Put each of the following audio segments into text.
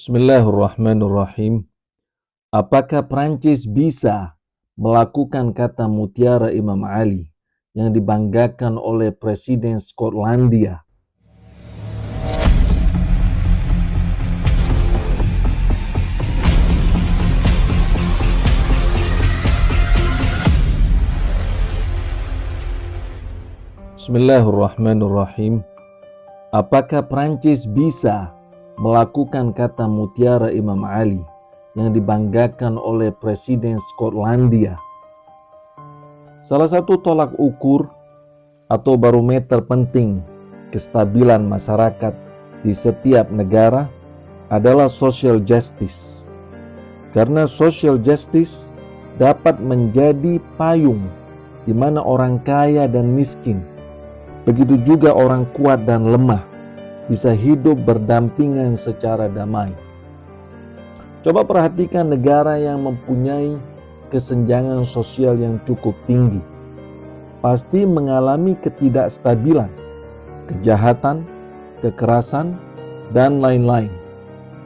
Bismillahirrahmanirrahim. Apakah Prancis bisa melakukan kata mutiara Imam Ali yang dibanggakan oleh Presiden Skotlandia? Bismillahirrahmanirrahim. Apakah Prancis bisa melakukan kata mutiara Imam Ali yang dibanggakan oleh Presiden Skotlandia? Salah satu tolak ukur atau barometer penting kestabilan masyarakat di setiap negara adalah social justice. Karena social justice dapat menjadi payung di mana orang kaya dan miskin, begitu juga orang kuat dan lemah, bisa hidup berdampingan secara damai. Coba perhatikan negara yang mempunyai kesenjangan sosial yang cukup tinggi. Pasti mengalami ketidakstabilan, kejahatan, kekerasan, dan lain-lain.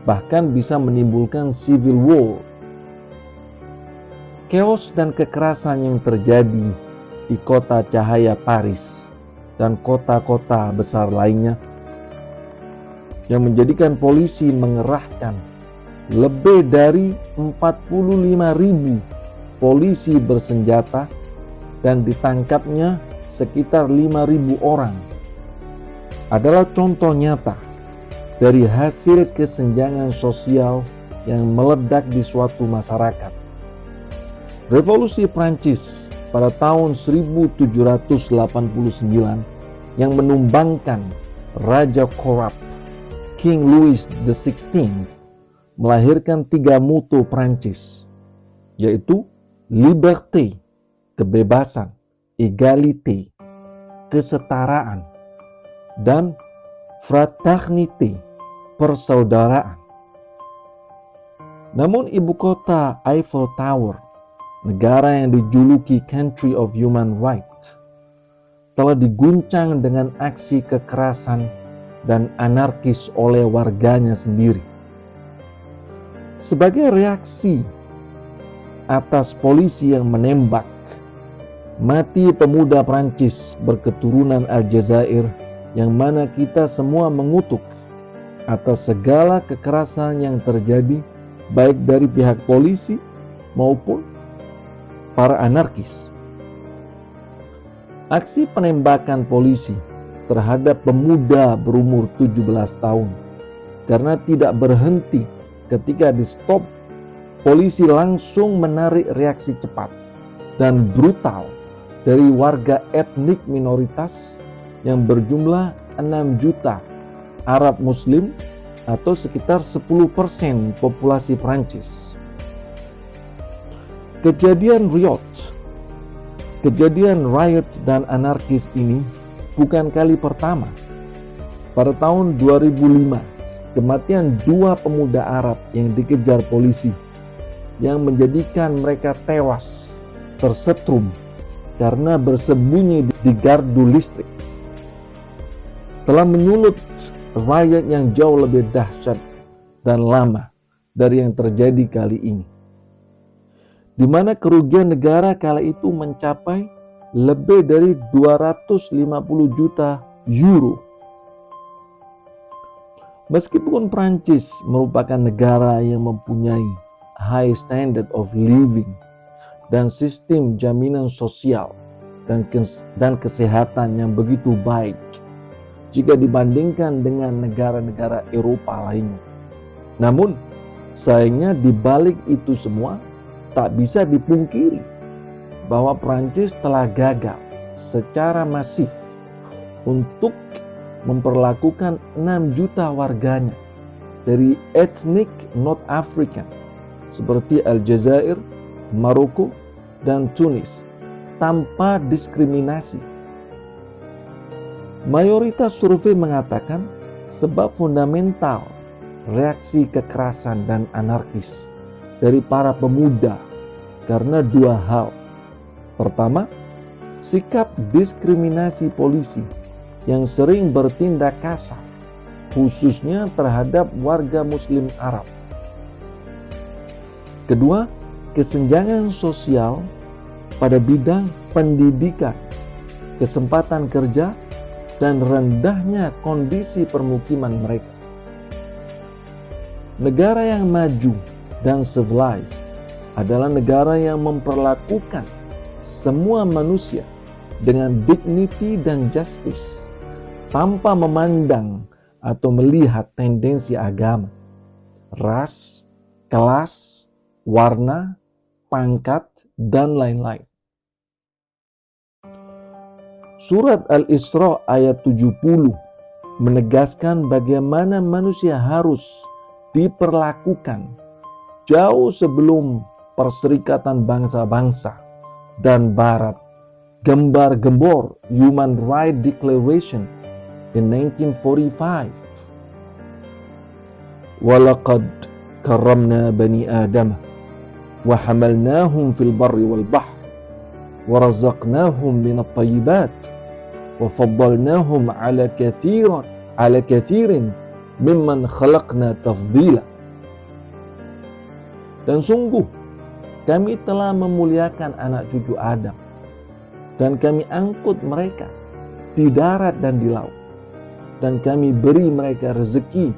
Bahkan bisa menimbulkan civil war. Chaos dan kekerasan yang terjadi di kota cahaya Paris dan kota-kota besar lainnya yang menjadikan polisi mengerahkan lebih dari 45.000 polisi bersenjata dan ditangkapnya sekitar 5.000 orang adalah contoh nyata dari hasil kesenjangan sosial yang meledak di suatu masyarakat. Revolusi Prancis pada tahun 1789 yang menumbangkan Raja korup King Louis XVI melahirkan 3 moto Prancis, yaitu liberté, kebebasan, égalité, kesetaraan, dan fraternité, persaudaraan. Namun ibu kota Eiffel Tower, negara yang dijuluki Country of Human Rights, telah diguncang dengan aksi kekerasan dan anarkis oleh warganya sendiri. Sebagai reaksi atas polisi yang menembak mati pemuda Prancis berketurunan Aljazair, yang mana kita semua mengutuk atas segala kekerasan yang terjadi baik dari pihak polisi maupun para anarkis. Aksi penembakan polisi terhadap pemuda berumur 17 tahun karena tidak berhenti ketika di stop, polisi langsung menarik reaksi cepat dan brutal dari warga etnik minoritas yang berjumlah 6 juta Arab Muslim atau sekitar 10% populasi Prancis. Kejadian riot dan anarkis ini bukan kali pertama. Pada tahun 2005, kematian 2 pemuda Arab yang dikejar polisi yang menjadikan mereka tewas tersetrum karena bersembunyi di gardu listrik telah menyulut riot yang jauh lebih dahsyat dan lama dari yang terjadi kali ini, di mana kerugian negara kala itu mencapai lebih dari 250 juta euro. Meskipun Prancis merupakan negara yang mempunyai high standard of living dan sistem jaminan sosial dan kesehatan yang begitu baik jika dibandingkan dengan negara-negara Eropa lainnya. Namun, sayangnya di balik itu semua tak bisa dipungkiri bahwa Prancis telah gagal secara masif untuk memperlakukan 6 juta warganya dari etnik North African seperti Aljazair, Maroko, dan Tunis tanpa diskriminasi. Mayoritas survei mengatakan sebab fundamental reaksi kekerasan dan anarkis dari para pemuda karena 2 hal. Pertama, sikap diskriminasi polisi yang sering bertindak kasar khususnya terhadap warga Muslim Arab. Kedua, kesenjangan sosial pada bidang pendidikan, kesempatan kerja, dan rendahnya kondisi permukiman mereka. Negara yang maju dan civilized adalah negara yang memperlakukan semua manusia dengan dignity dan justice, tanpa memandang atau melihat tendensi agama, ras, kelas, warna, pangkat, dan lain-lain. Surat Al-Isra ayat 70 menegaskan bagaimana manusia harus diperlakukan jauh sebelum Perserikatan Bangsa-Bangsa dan Barat gembar-gembor Human Rights Declaration in 1945. Walaqad karramna bani Adam wa hamalnahum fil barri wal bahr wa razaqnahum minat thayyibat wa faddalnahum ala kathirin mimman khalaqna tafdila. Dan sungguh kami telah memuliakan anak cucu Adam, dan kami angkut mereka di darat dan di laut, dan kami beri mereka rezeki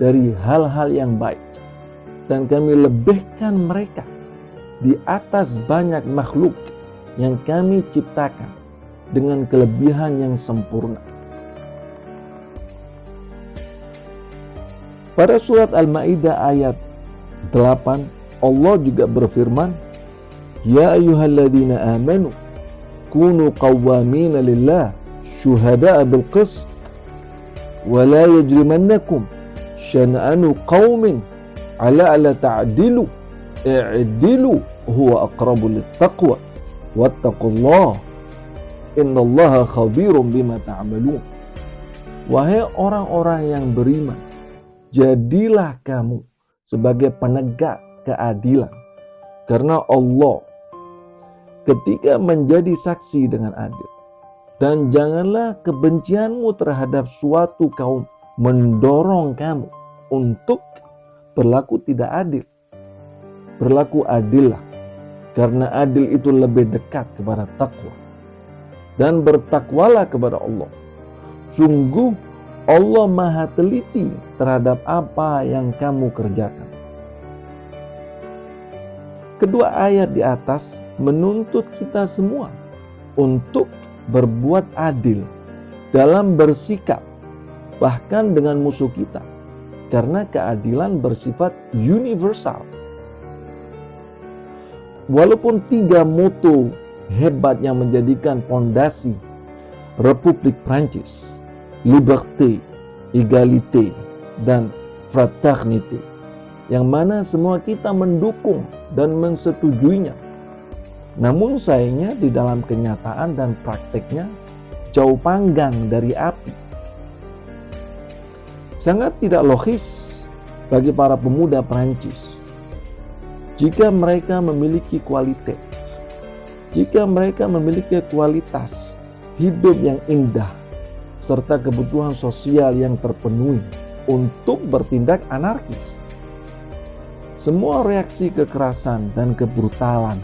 dari hal-hal yang baik, dan kami lebihkan mereka di atas banyak makhluk yang kami ciptakan dengan kelebihan yang sempurna. Pada surat Al-Maidah ayat 8, Allah juga berfirman, Ya ayyuhalladzina amanu kunu qawwamina lillah syuhada'a bil qist wa la yajrimannakum syan'anu qaumin ala ta'dilu i'dilu huwa aqrabu littaqwa wattaqullaha innallaha khabirum bima ta'malun. Wahai orang-orang yang beriman, jadilah kamu sebagai penegak keadilan, karena Allah ketika menjadi saksi dengan adil. Dan janganlah kebencianmu terhadap suatu kaum mendorong kamu untuk berlaku tidak adil. Berlaku adillah, karena adil itu lebih dekat kepada takwa. Dan bertakwalah kepada Allah. Sungguh Allah maha teliti terhadap apa yang kamu kerjakan. Kedua ayat di atas menuntut kita semua untuk berbuat adil dalam bersikap, bahkan dengan musuh kita, karena keadilan bersifat universal. Walaupun 3 moto hebat yang menjadikan pondasi Republik Prancis, liberté, égalité, dan fraternité, yang mana semua kita mendukung dan mensetujuinya. Namun sayangnya di dalam kenyataan dan prakteknya jauh panggang dari api. Sangat tidak logis bagi para pemuda Prancis jika mereka memiliki kualitas hidup yang indah serta kebutuhan sosial yang terpenuhi untuk bertindak anarkis. Semua reaksi kekerasan dan kebrutalan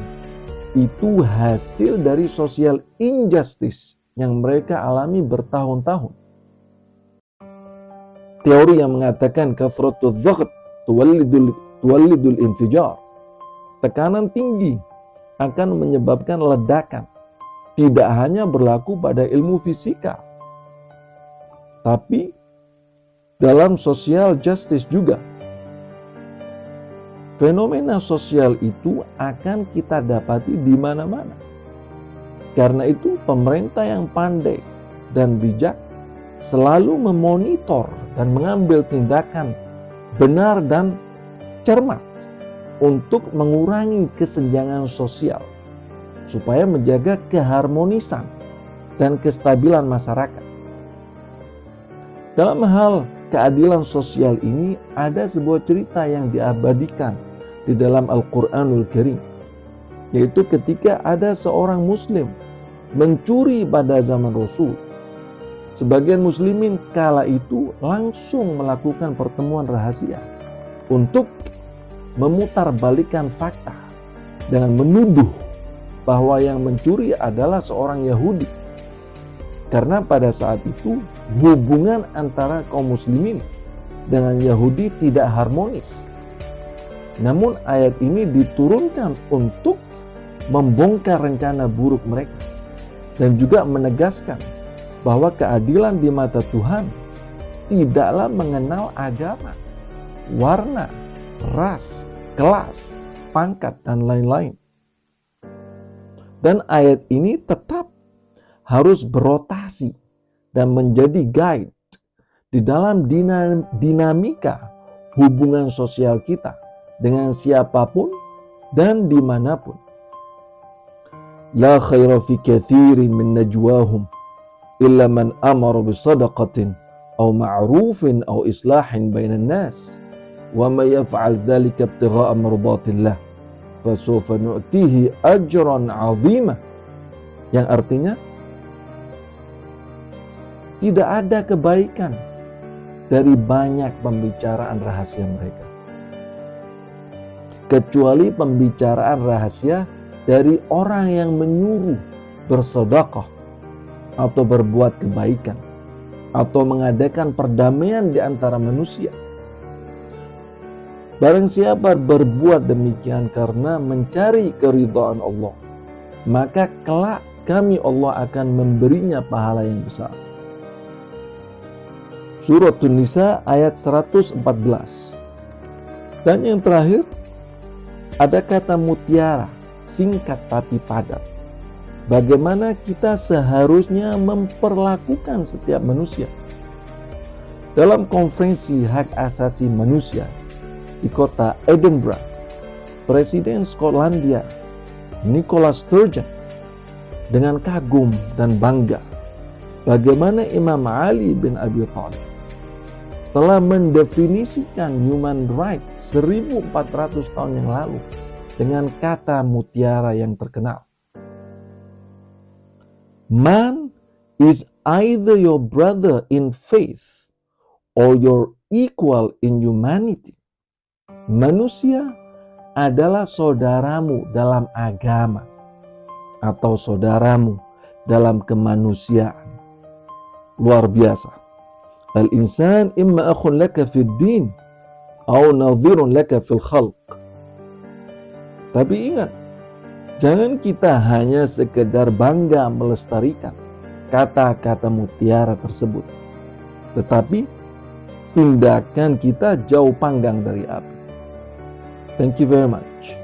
itu hasil dari social injustice yang mereka alami bertahun-tahun. Teori yang mengatakan kathratu dhaght tuwallidul infijar, tekanan tinggi akan menyebabkan ledakan, tidak hanya berlaku pada ilmu fisika, tapi dalam social justice juga. Fenomena sosial itu akan kita dapati di mana-mana. Karena itu pemerintah yang pandai dan bijak selalu memonitor dan mengambil tindakan benar dan cermat untuk mengurangi kesenjangan sosial supaya menjaga keharmonisan dan kestabilan masyarakat. Dalam hal keadilan sosial ini ada sebuah cerita yang diabadikan di dalam Al-Quranul Karim, yaitu ketika ada seorang muslim mencuri pada zaman Rasul, sebagian muslimin kala itu langsung melakukan pertemuan rahasia untuk memutarbalikkan fakta dengan menuduh bahwa yang mencuri adalah seorang Yahudi. Karena pada saat itu hubungan antara kaum muslimin dengan Yahudi tidak harmonis. Namun ayat ini diturunkan untuk membongkar rencana buruk mereka dan juga menegaskan bahwa keadilan di mata Tuhan tidaklah mengenal agama, warna, ras, kelas, pangkat, dan lain-lain. Dan ayat ini tetap harus berotasi dan menjadi guide di dalam dinamika hubungan sosial kita dengan siapapun dan dimanapun. La khaira fi kathirin min najwahum illa man amara bisadaqatin aw ma'rufin aw islahin bainan nas wa may yaf'al dhalika ibtigha'a mardatillah fasawfa nu'tihi ajran 'azima, yang artinya tidak ada kebaikan dari banyak pembicaraan rahasia mereka, kecuali pembicaraan rahasia dari orang yang menyuruh bersedekah atau berbuat kebaikan atau mengadakan perdamaian di antara manusia. Barang siapa berbuat demikian karena mencari keridhaan Allah, maka kelak kami Allah akan memberinya pahala yang besar. Surat An-Nisa ayat 114. Dan yang terakhir, ada kata mutiara, singkat tapi padat. Bagaimana kita seharusnya memperlakukan setiap manusia. Dalam konferensi hak asasi manusia di kota Edinburgh, Presiden Skotlandia Nicola Sturgeon dengan kagum dan bangga bagaimana Imam Ali bin Abi Thalib telah mendefinisikan human right 1400 tahun yang lalu dengan kata mutiara yang terkenal. Man is either your brother in faith or your equal in humanity. Manusia adalah saudaramu dalam agama atau saudaramu dalam kemanusiaan. Luar biasa. Al-insan imma akhun laka fid din atau nadhirun laka fil khalq. Tapi ingat, jangan kita hanya sekedar bangga melestarikan kata-kata mutiara tersebut, tetapi tindakan kita jauh panggang dari api. Thank you very much.